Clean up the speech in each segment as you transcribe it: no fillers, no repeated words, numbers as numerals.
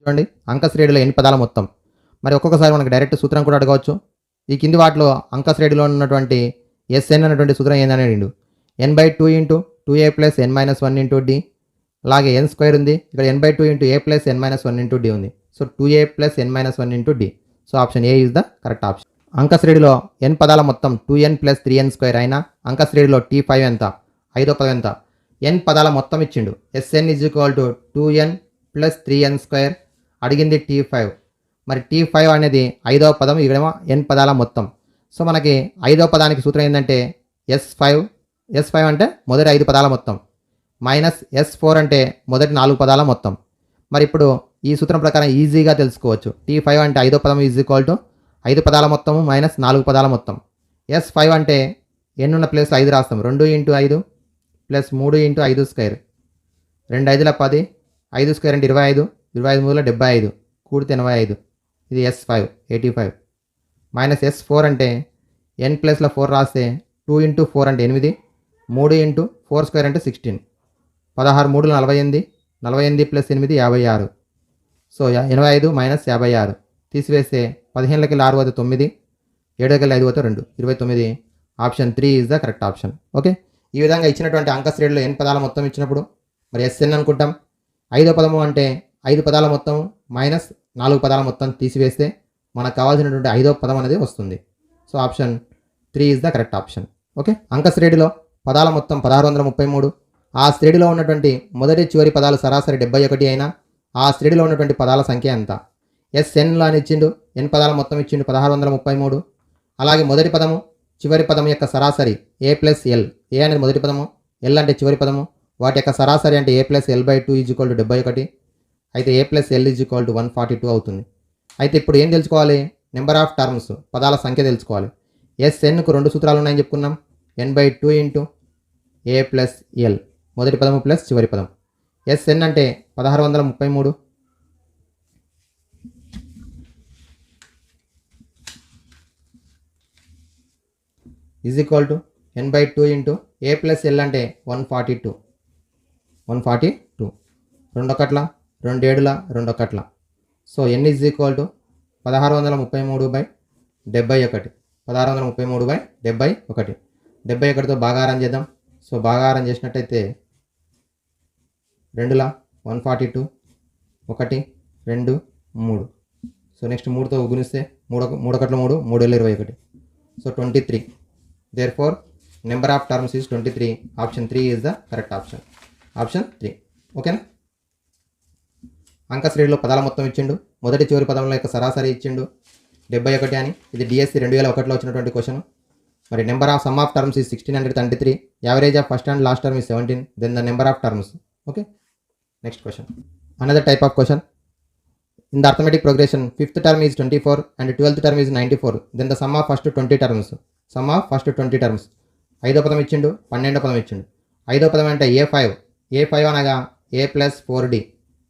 చూడండి అంక శ్రేణిలో ఎన్ని పదాల మొత్తం. మరి ఒక్కొక్కసారి మనకు డైరెక్ట్ సూత్రం కూడా అడగవచ్చు. ఈ కింది వాటిలో అంక శ్రేణిలో ఉన్నటువంటి ఎస్ఎన్ అనేటువంటి సూత్రం ఏందని అడిగిండు. n/2 into 2a plus n minus 1 into d. అలాగే ఎన్ స్క్వేర్ ఉంది. ఇక్కడ n/2 into a plus n minus 1 into d ఉంది. So 2a plus n minus 1 into d. So option A is the correct option. అంక శ్రేణిలో n పదాల మొత్తం 2n plus 3n square అయినా అంక శ్రేణిలో t5 ఎంత, ఐదో పదం ఎంత? n పదాల మొత్తం ఇచ్చిండు. SN is equal to 2n plus 3n square. అడిగింది t5. మరి t5 అనేది ఐదవ పదం, ఇక్కడేమో n పదాల మొత్తం. సో మనకి ఐదవ పదానికి సూత్రం ఏంటంటే S5 అంటే మొదటి 5 పదాల మొత్తం మైనస్ S4 అంటే మొదటి 4 పదాల మొత్తం. మరి ఇప్పుడు ఈ సూత్రం ప్రకారం ఈజీగా తెలుసుకోవచ్చు. t5 అంటే ఐదో పదం ఈజ్ ఈక్వల్ టు 5 పదాల మొత్తము మైనస్ 4 పదాల మొత్తం. S5 అంటే ఎన్ని ఉన్న ప్లేస్లో 5 రాస్తాం. 2 into 5 plus 3 into 5 square. 2 5ల 10, 5 square అంటే 25, 25 మూల 75, కూడితే 85. ఇది S5 85. మైనస్ S4 అంటే n ప్లస్లో 4 రాస్తే 2 ఇంటూ 4 అంటే 8, 3 ఇంటూ 4 స్క్వేర్ అంటే 16, 16 3 48, 48 ప్లస్ 8 56. సో 85 మైనస్ 56 తీసివేస్తే 15లకి 6 పోతే 9, 7లకి 5 పోతే 2, 29. Option 3 is the correct option. Okay, ఈ విధంగా ఇచ్చినటువంటి అంక శ్రేణిలో n పదాల మొత్తం ఇచ్చినప్పుడు మరి ఎస్ఎన్ అనుకుంటాం. ఐదో పదము అంటే 5 పదాల మొత్తం మైనస్ 4 పదాల మొత్తం తీసివేస్తే మనకు కావాల్సినటువంటి ఐదో పదం అనేది వస్తుంది. So option 3 is the correct option. Okay, అంక శ్రేణిలో పదాల మొత్తం 1633. ఆ శ్రేణిలో ఉన్నటువంటి మొదటి చివరి పదాలు సరాసరి 71 అయినా ఆ శ్రేణిలో ఉన్నటువంటి పదాల సంఖ్య ఎంత? ఎస్ఎన్లో అని ఇచ్చిండు. n పదాల మొత్తం ఇచ్చిండు 1633. అలాగే మొదటి పదము చివరి పదం యొక్క సరాసరి a ప్లస్ ఎల్. ఏ అనేది మొదటి పదము, ఎల్ అంటే చివరి పదము. వాటి యొక్క సరాసరి అంటే a plus l/2 is equal to 71. అయితే a plus L is equal to 142 అవుతుంది. అయితే ఇప్పుడు ఏం తెలుసుకోవాలి? నెంబర్ ఆఫ్ టర్మ్స్, పదాల సంఖ్య తెలుసుకోవాలి. ఎస్ఎన్కు 2 సూత్రాలు ఉన్నాయని చెప్పుకున్నాం. n/2 into a plus L, మొదటి పదము ప్లస్ చివరి పదం. ఎస్ఎన్ అంటే 1633 is equal to n/2 into a plus L అంటే 142. 2 ఒకట్ల 2 ఏడుల 2 ఒకట్ల. So n is equal to 1633/71. 1633/71. 71తో భాగాహారం చేద్దాం. సో భాగాహారం చేసినట్టయితే 2ల 142, 1 2 3. సో నెక్స్ట్ 3తో గుణిస్తే 3 ఒకట్ల 3, 3 ఏళ్ళ 21. So 23. Therefore number of terms is 23. Option 3 is the correct option. Option 3. ఓకేనా? అంక శ్రేణిలో పదాల మొత్తం ఇచ్చిండు. మొదటి చివరి పదంలో యొక్క సరాసరి ఇచ్చిండు 71 అని. ఇది డిఎస్సి 2001లో వచ్చినటువంటి క్వశ్చన్. మరి number of sum of terms is 1633. Average of first and last term is 17. Then the number of terms. Okay, next question. Another type of question. In the arithmetic progression 5th term is 24 and 12th term is 94. Then the sum of first 20 terms. Sum of first 20 terms. ఐదో పదం ఇచ్చిండు, 12వ పదం ఇచ్చిండు. ఐదో పదం అంటే A5 అనగా a plus 4d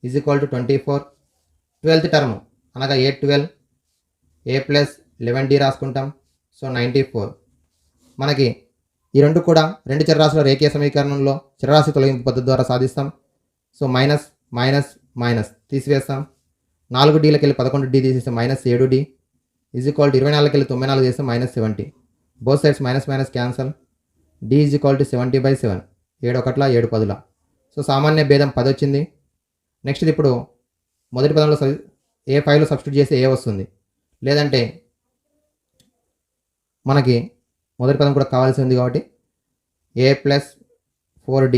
is equal to 24. 12th term అనగా A12 a ప్లస్ 11d రాసుకుంటాం. సో 94. మనకి ఈ రెండు కూడా రెండు చరరాశుల రేఖీయ సమీకరణంలో చరరాశి తొలగింపు పద్ధతి ద్వారా సాధిస్తాం. సో మైనస్ మైనస్ మైనస్ తీసివేస్తాం. 4dలకి వెళ్ళి 11d తీసేస్తే -7d ఈజ్ ఈక్వల్ టు 24కి వెళ్ళి 94 చేస్తే -70. Both sides minus minus cancel. d is equal to 70/7. 7 ఒకట్ల 7 పదుల. సో సామాన్య భేదం 10 వచ్చింది. నెక్స్ట్ ఇప్పుడు మొదటి పదంలో A5లో సబ్స్టిట్యూట్ చేస్తే a వస్తుంది. లేదంటే మనకి మొదటి పదం కూడా కావాల్సి ఉంది కాబట్టి a plus 4d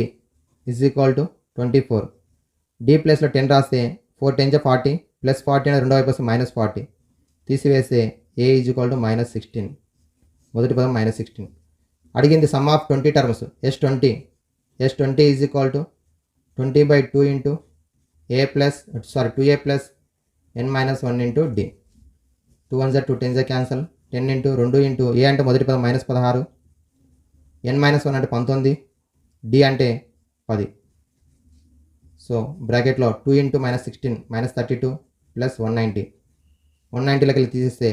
is equal to 24. d ప్లస్లో 10 రాస్తే 4 10 40 ప్లస్ 40 అనేది రెండో వైపు వస్తే -40 తీసివేస్తే a ఈజ్ ఈక్వల్ టు -16. మొదటి పదం -16. అడిగింది some of 20 terms. S20 is equal to 20/2 into 2a plus n minus 1 into d. 2 1 2 10 cancel. 10 into 2 into a అంటే మొదటి పదం -16, n మైనస్ 1 అంటే 19, d అంటే 10. సో బ్రాకెట్లో 2 ఇంటూ -16 -32 ప్లస్ 190. 190లోకి వెళ్ళి తీసేస్తే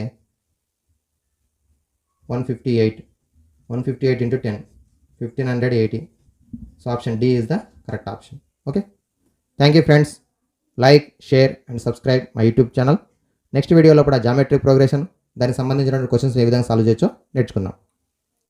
158 into 10 1580. So option D is the correct option. Okay, thank you friends. Like, share and subscribe my YouTube channel. Next వీడియోలో కూడా జామెట్రిక్ ప్రోగ్రెషన్ దానికి సంబంధించిన క్వశ్చన్స్ ఏ విధంగా సాల్వ్ చేయొచ్చో నేర్చుకుందాం.